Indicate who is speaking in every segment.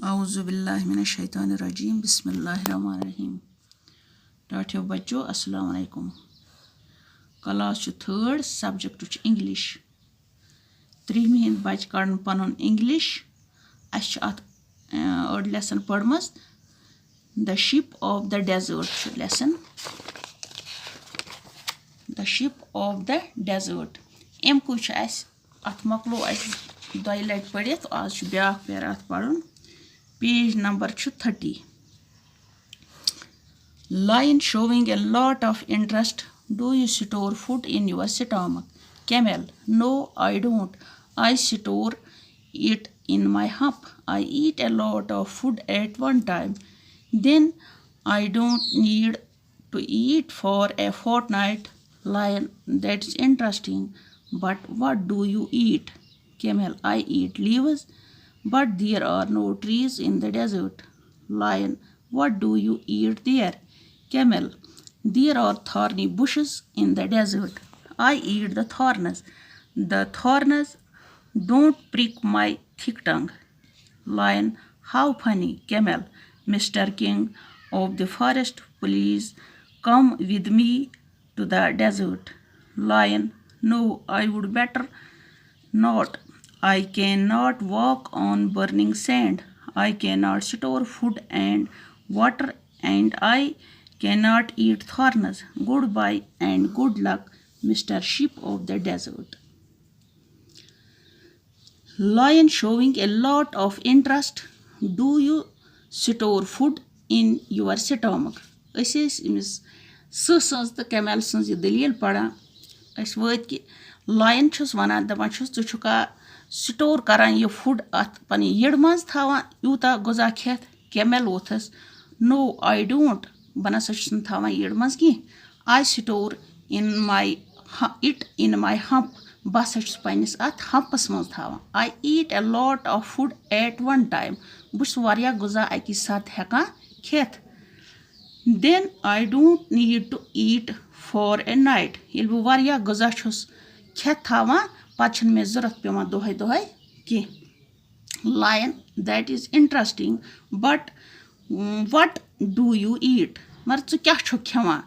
Speaker 1: औज़ुबिल्लाहिमिनश्शैतानिर्रजीम बिस्मिल्लाहिर्रहमानिर्रहीम। टाठियो बच्चों अस्सलाम वालेकुम। Class third subject English. 3 हिंद बच कड़न पन इंग्लिश। अड़ लेसन पढ़म the ship of the desert lesson the ship of the desert अमुक अत मकलो दो लट पढ़ित आज ब्या पैरा पढ़न page number 30 Lion showing a lot of interest. Do you store food in your stomach? Camel: No, I don't. I store it in my hump. I eat a lot of food at one time. Then I don't need to eat for a fortnight. Lion: That's interesting. But what do you eat? Camel: I eat leaves. But there are no trees in the desert. Lion: What do you eat there? Camel: There are thorny bushes in the desert. I eat the thorns. The thorns don't prick my thick tongue. Lion: How funny. Camel: Mr. King of the forest, please come with me to the desert. Lion: No, I would better not. I cannot walk on burning sand. I cannot store food and water, and I cannot eat thorns. Goodbye and good luck, Mr. Sheep of the desert. Lion showing a lot of interest. Do you store food in your stomach? इमिस सज तो camel सज दलील पढ़ान वत कि lion one दपान ज़ुका store करान यह food अत पन यड़ मज थवान यूता गुजा खेत कैमल वोथस नो आई डोंट बह नसा थवान यड़ मज कह I store in my hump बह हसा पन्निस अत हम्पस मज थवान I eat a lot of food at one time बह गुजा अकि साथ हेकान खेत then I don't need to eat for a night ये बह गुजा खेत थवान पत् मे जरूरत पेवान दोहे दोहे कह लायन that is interesting but what do you eat मगर ज़ु क्या खेवान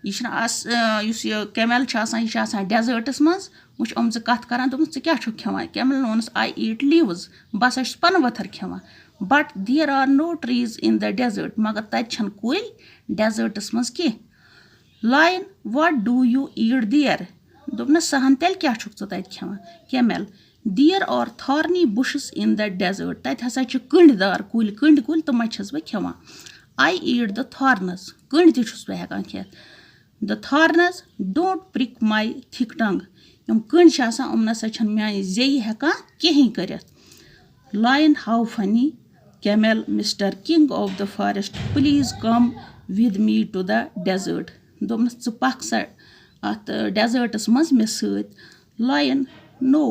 Speaker 1: यह कैमल यह डेजर्टस मज वो अम कत करान ज़ु क्या खेवान कैमल वोनस आई ईट लीव्स बह हसा पन वथर खेवान but there are no trees in the desert मगर तत कुल डेजर्टस मज कह lion what do you eat there दोपन सहन तेल क्या तत खेवान camel there are thorny bushes in the desert तत हसा कंडदार कुल कंड कुल तम बह खेवान आई ईट द थॉर्नस कंड तस बह हेकान खेत the thorns don't prick my thick tongue यम कंड यम नसा मानी जे हेकान कहें कर lion how funny camel mister king of the forest please come with me to the desert दोपन ज़ पख सा अत डेजर्टस मज मे सत lion no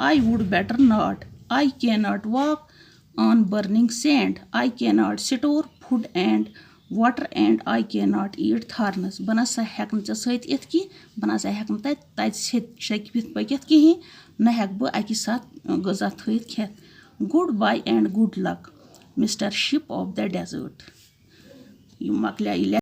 Speaker 1: I would better not I can not walk on burning sand I can not store food and water and I can not ईट थॉर्नस बह नसा हेकन ऐ सत इत कि बह नसा हेकन तत शकित पकित कहें न हेक बह अकि साथ गजा थत खेत goodbye and good luck mister ship of the desert यह मकल